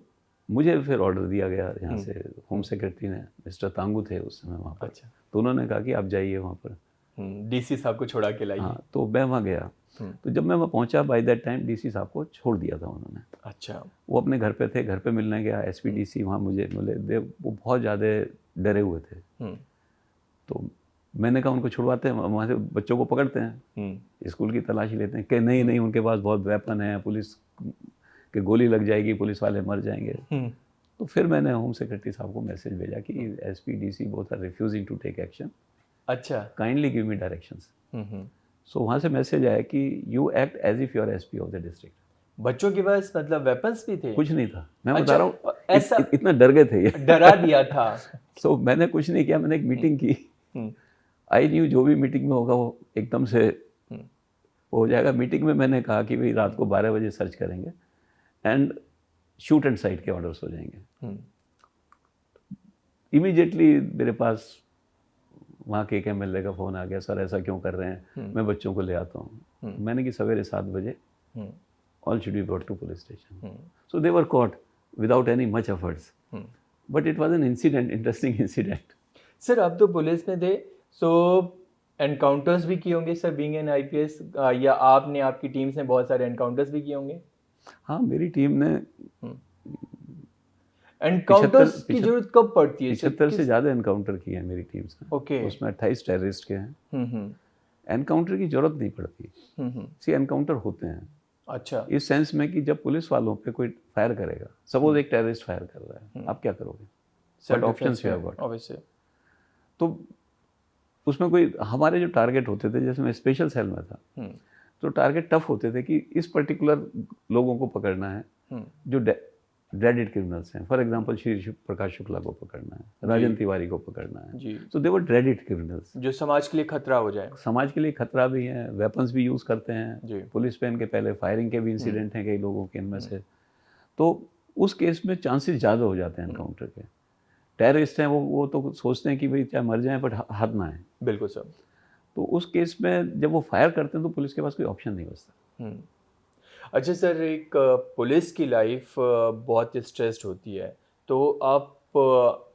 मुझे फिर ऑर्डर दिया गया यहाँ से, होम सेक्रेटरी ने, मिस्टर तांगू थे उस समय वहाँ पर। अच्छा। तो उन्होंने कहा कि आप जाइए वहाँ पर, डीसी साहब को छोड़ा के लाइए। हाँ, तो मैं वहाँ गया। तो जब मैं वहाँ पहुँचा, बाय दैट टाइम डीसी साहब को छोड़ दिया था उन्होंने। अच्छा। वो अपने घर पे थे, घर पे मिलने गया, एसपीडीसी वहाँ मुझे मिले, वो बहुत ज़्यादा डरे हुए थे। तो मैंने कहा उनको छुड़वाते हैं, वहाँ से बच्चों को पकड़ते हैं, स्कूल की तलाशी लेते हैं, कि नहीं नहीं उनके पास बहुत वेपन है, पुलिस के गोली लग जाएगी, पुलिस वाले मर जाएंगे। तो फिर मैंने होम सेक्रेटरी साहब को मैसेज भेजा कि SP DC both are refusing to take action, अच्छा, kindly give me directions. So वहाँ से मैसेज आया कि you act as if you are SP of the district. बच्चों के पास मतलब वेपन्स भी थे? कुछ नहीं था, मैं अच्छा, बता रहा हूँ, ऐसा इतना डर गए थे ये, डरा दिया था। सो मैंने कुछ नहीं किया, मैंने एक मीटिंग की। आई न्यू जो भी मीटिंग में होगा वो एकदम से हो जाएगा। मीटिंग में मैंने कहा कि भाई रात को 12 बजे सर्च करेंगे एंड शूट एंड साइट के ऑर्डर्स हो जाएंगे। इमीडिएटली मेरे पास वहाँ के एक एमएलए का फ़ोन आ गया, सर ऐसा क्यों कर रहे हैं, मैं बच्चों को ले आता हूँ। मैंने कि सवेरे 7 बजे all should be brought to police station. So they were caught without any much efforts. But it was an incident, interesting incident. Sir आप तो पुलिस में थे, so एनकाउंटर्स भी किए होंगे सर, बीइंग एन आईपीएस, या आपने, आपकी टीम्स ने बहुत सारे एनकाउंटर्स भी किए होंगे? हाँ, मेरी टीम ने एनकाउंटर्स की जरूरत कब पड़ती है? 75 से ज़्यादा एनकाउंटर किए हैं मेरी टीम्स ने। ओके। उसमें 28 टेररिस्ट के हैं। एनकाउंटर की जरूरत नहीं पड़ती। सी एनकाउंटर होते हैं। अच्छा। इस सेंस में कि जब पुलिस वालों पे कोई फायर करेगा, सपोज एक टेररिस्ट फायर कर रहा है, आप क्या करोगे? But options you have got, obviously. तो उसमें कोई, हमारे जो टारगेट होते थे, जैसे मैं स्पेशल सेल में था, तो टारगेट टफ होते थे कि इस पर्टिकुलर लोगों को पकड़ना है जो ड्रेडेड क्रिमिनल्स हैं। फॉर एग्जांपल श्री प्रकाश शुक्ला को पकड़ना है, राजन तिवारी को पकड़ना है, तो दे वर ड्रेडेड क्रिमिनल्स, जो समाज के लिए खतरा हो जाए। समाज के लिए खतरा भी है, वेपन्स भी यूज़ करते हैं, पुलिस पे इनके पहले फायरिंग के भी इंसिडेंट हैं कई लोगों के इनमें से। तो उस केस में चांसेस ज़्यादा हो जाते हैं एनकाउंटर के। टेररिस्ट हैं वो तो सोचते हैं कि भाई चाहे मर जाएं बट हाथ ना आए। बिल्कुल सर। तो उस केस में जब वो फायर करते हैं तो पुलिस के पास कोई ऑप्शन नहीं बचता। अच्छा सर, एक पुलिस की लाइफ बहुत स्ट्रेस्ड होती है, तो आप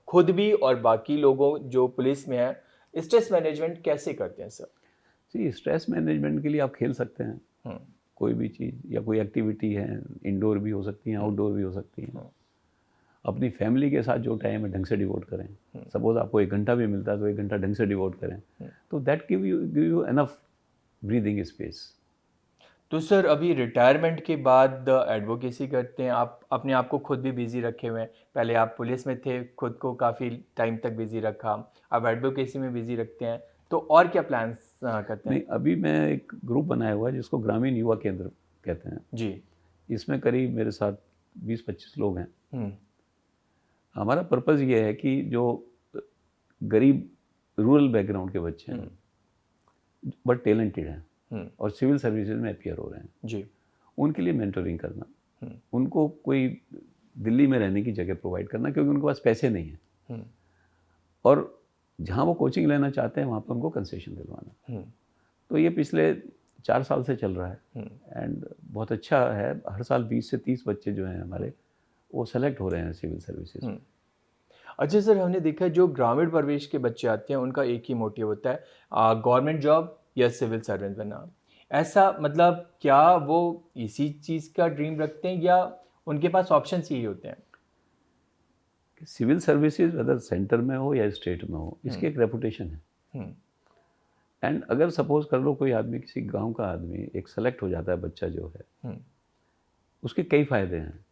खुद भी और बाकी लोगों जो पुलिस में हैं, स्ट्रेस मैनेजमेंट कैसे करते हैं सर? जी, स्ट्रेस मैनेजमेंट के लिए आप खेल सकते हैं कोई भी चीज़, या कोई एक्टिविटी है, इंडोर भी हो सकती हैं, आउटडोर भी हो सकती हैं। अपनी फैमिली के साथ जो टाइम है ढंग से डिवोट करें। सपोज आपको 1 घंटा भी मिलता है तो 1 घंटा ढंग से डिवोट करें, तो that give you enough breathing space. तो सर अभी रिटायरमेंट के बाद एडवोकेसी करते हैं, आप अपने आप को खुद भी बिजी रखे हुए हैं। पहले आप पुलिस में थे, खुद को काफ़ी टाइम तक बिजी रखा, अब एडवोकेसी में बिजी रखते हैं, तो और क्या प्लान्स करते हैं? नहीं, अभी मैं एक ग्रुप बनाया हुआ है जिसको ग्रामीण युवा केंद्र कहते हैं जी। इसमें करीब मेरे साथ 20-25 लोग हैं। हमारा पर्पज़ ये है कि जो गरीब रूरल बैकग्राउंड के बच्चे हैं बट टैलेंटेड हैं और सिविल सर्विसेज में अपीयर हो रहे हैं जी, उनके लिए मेंटरिंग करना, उनको कोई दिल्ली में रहने की जगह प्रोवाइड करना, क्योंकि उनके पास पैसे नहीं हैं, और जहाँ वो कोचिंग लेना चाहते हैं वहाँ पर उनको कंसेशन दिलवाना। तो ये पिछले 4 साल से चल रहा है एंड बहुत अच्छा है। हर साल 20 से 30 बच्चे जो हैं हमारे वो सेलेक्ट हो रहे हैं सिविल सर्विसेज में। अच्छा सर, हमने देखा है जो ग्रामीण परिवेश के बच्चे आते हैं उनका एक ही मोटिव होता है, गवर्नमेंट जॉब या सिविल सर्वेंट बनना। ऐसा मतलब क्या वो इसी चीज़ का ड्रीम रखते हैं या उनके पास ऑप्शंस यही होते हैं? कि सिविल सर्विसेज अगर सेंटर में हो या स्टेट में हो, इसकी एक रेपुटेशन है। एंड अगर सपोज कर लो कोई आदमी, किसी गांव का आदमी एक सेलेक्ट हो जाता है, बच्चा जो है, उसके कई फायदे हैं।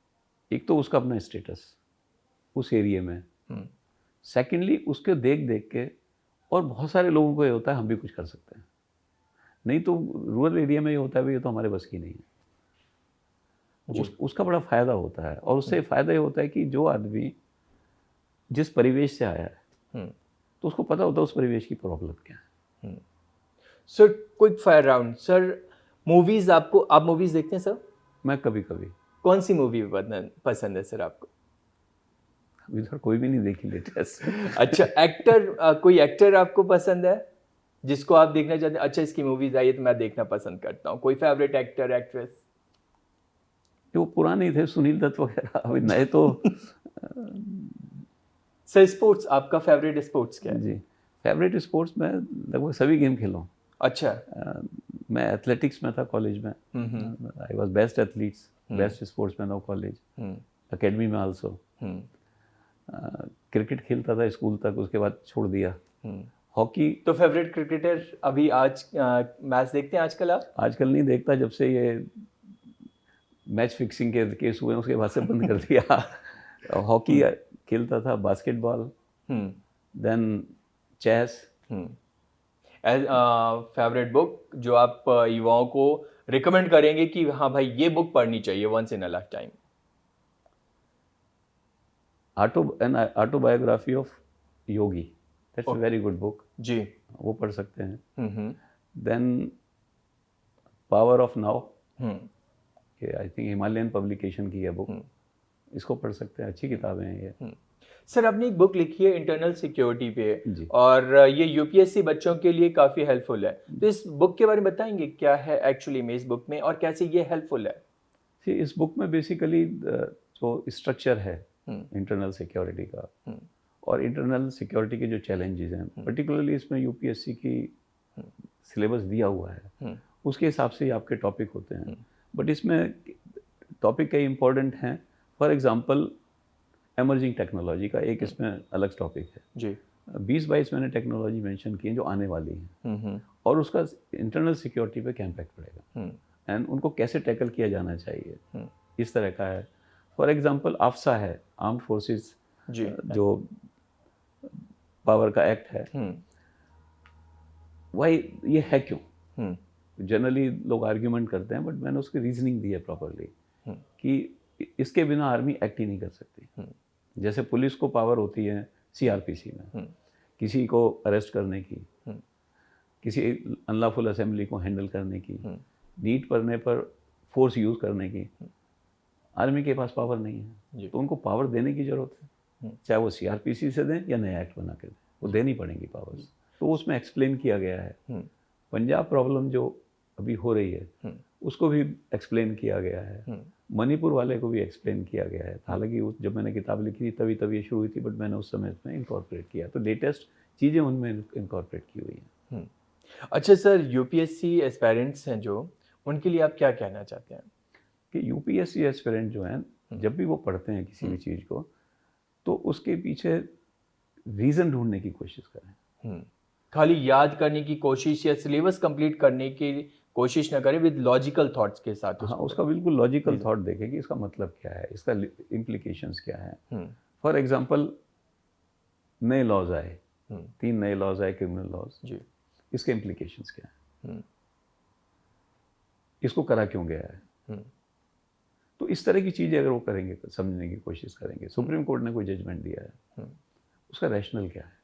एक तो उसका अपना स्टेटस उस एरिया में, सेकेंडली उसके देख देख के और बहुत सारे लोगों को ये होता है हम भी कुछ कर सकते हैं। नहीं तो रूरल एरिया में ये होता है भाई ये तो हमारे बस की नहीं है। उसका बड़ा फ़ायदा होता है। और उससे फ़ायदा ये होता है कि जो आदमी जिस परिवेश से आया है तो उसको पता होता है उस परिवेश की प्रॉब्लम क्या है। Sir quick fire round, sir movies आप मूवीज देखते हैं सर? मैं कभी कभी। कौन सी मूवी पसंद है सर आपको? अभी तक कोई भी नहीं देखी लेटेस्ट। अच्छा, कोई एक्टर आपको पसंद है जिसको आप देखना चाहते हैं? अच्छा, इसकी मूवीज आई है तो मैं देखना पसंद करता हूँ। कोई फेवरेट एक्टर एक्ट्रेस? वो पुराने थे, सुनील दत्त वगैरह। अभी नए तो सर स्पोर्ट्स, आपका फेवरेट स्पोर्ट्स क्या है? जी, फेवरेट स्पोर्ट्स में लगभग सभी गेम खेला हूँ। अच्छा। मैं एथलेटिक्स में था कॉलेज में। I was best athletes, best sportsman of college, academy में आल्सो। क्रिकेट खेलता था स्कूल तक, उसके बाद छोड़ दिया। हॉकी। तो फेवरेट क्रिकेटर अभी आज मैच देखते हैं आजकल आप? आजकल नहीं देखता, जब से ये मैच फिक्सिंग के केस हुए उसके बाद से बंद कर दिया। हॉकी खेलता था, basketball, then chess. Favourite book जो आप युवाओं को रिकमेंड करेंगे कि हाँ भाई ये बुक पढ़नी चाहिए, once in a lifetime? Autobiography of Yogi, that's a very good book जी, वो पढ़ सकते हैं। देन पावर ऑफ नाउ, कि आई थिंक हिमालयन पब्लिकेशन की है बुक, इसको पढ़ सकते हैं, अच्छी किताबें हैं ये। सर आपने एक बुक लिखी है इंटरनल सिक्योरिटी पे जी। और ये यूपीएससी बच्चों के लिए काफ़ी हेल्पफुल है, तो इस बुक के बारे में बताएंगे क्या है एक्चुअली में इस बुक में और कैसे ये हेल्पफुल है? इस बुक में बेसिकली जो स्ट्रक्चर है इंटरनल सिक्योरिटी का और इंटरनल सिक्योरिटी के जो चैलेंजेस हैं, पर्टिकुलरली इसमें यूपीएससी की सिलेबस दिया हुआ है, उसके हिसाब से ही आपके टॉपिक होते हैं। बट इसमें टॉपिक कई इंपॉर्टेंट हैं। फॉर एग्जांपल एमर्जिंग टेक्नोलॉजी का एक इसमें अलग टॉपिक है जी। 20-22 मैंने टेक्नोलॉजी मेंशन की है जो आने वाली हैं और उसका इंटरनल सिक्योरिटी पे क्या इम्पैक्ट पड़ेगा एंड उनको कैसे टैकल किया जाना चाहिए, इस तरह का है। फॉर एग्जांपल आफ्सा है, आर्म्ड फोर्सेस जो पावर का एक्ट है, वही ये है क्यों? जनरली लोग आर्ग्यूमेंट करते हैं, बट मैंने उसकी रीजनिंग दी है प्रॉपरली कि इसके बिना आर्मी एक्ट ही नहीं कर सकती। जैसे पुलिस को पावर होती है सीआरपीसी में किसी को अरेस्ट करने की, किसी अनलॉफुल असेंबली को हैंडल करने की, नीड पड़ने पर फोर्स यूज़ करने की, आर्मी के पास पावर नहीं है। तो उनको पावर देने की ज़रूरत है, चाहे वो सीआरपीसी से दें या नया एक्ट बना के दें, वो देनी पड़ेंगी पावर्स। तो उसमें एक्सप्लेन किया गया है। पंजाब प्रॉब्लम जो अभी हो रही है उसको भी एक्सप्लेन किया गया है, मणिपुर वाले को भी एक्सप्लेन किया गया है। हालांकि जब मैंने किताब लिखी थी तभी ये शुरू हुई थी, बट मैंने उस समय इसमें इनकॉर्पोरेट किया, तो लेटेस्ट चीज़ें उनमें इनकॉर्पोरेट की हुई हैं। अच्छा सर, यूपीएससी एस्पायरेंट्स हैं जो, उनके लिए आप क्या कहना चाहते हैं? कि यूपीएससी एस्पिरेंट जो हैं जब भी वो पढ़ते हैं किसी भी चीज़ को, तो उसके पीछे रीज़न ढूंढने की कोशिश करें। खाली याद करने की कोशिश या सिलेबस कंप्लीट करने की कोशिश ना करें, विद लॉजिकल थॉट्स के साथ। हाँ, उसका बिल्कुल लॉजिकल थॉट देखें कि इसका मतलब क्या है, इसका इम्प्लीकेशंस क्या है। फॉर एग्जांपल नए लॉज आए, 3 नए लॉज आए क्रिमिनल लॉज जी, इसके इम्प्लीकेशंस क्या है, इसको करा क्यों गया है। तो इस तरह की चीज़ें अगर वो करेंगे, समझने की कोशिश करेंगे, सुप्रीम कोर्ट ने कोई जजमेंट दिया है, उसका रैशनल क्या है।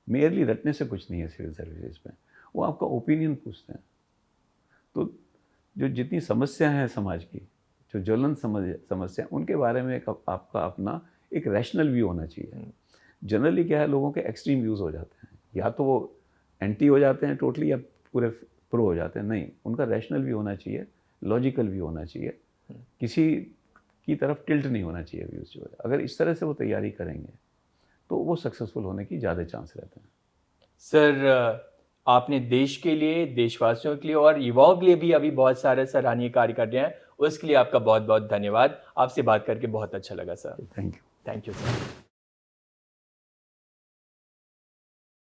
मेयरली रटने से कुछ नहीं है सिविल सर्विसेज में, वो आपका ओपिनियन पूछते हैं। तो जो जितनी समस्या है समाज की, जो ज्वलंत समस्या, उनके बारे में आपका अपना एक रैशनल व्यू होना चाहिए। जनरली क्या है, लोगों के एक्सट्रीम व्यूज़ हो जाते हैं, या तो वो एंटी हो जाते हैं टोटली या पूरे प्रो हो जाते हैं। नहीं, उनका रैशनल व्यू होना चाहिए, लॉजिकल व्यू होना चाहिए, किसी की तरफ टिल्ट नहीं होना चाहिए व्यूज़ जो है। अगर इस तरह से वो तैयारी करेंगे तो वो सक्सेसफुल होने की ज़्यादा चांस रहते हैं। सर आपने देश के लिए, देशवासियों के लिए और युवाओं के लिए भी अभी बहुत सारे सराहनीय कार्य कर रहे हैं, उसके लिए आपका बहुत बहुत धन्यवाद। आपसे बात करके बहुत अच्छा लगा sir. Thank you. Thank you sir.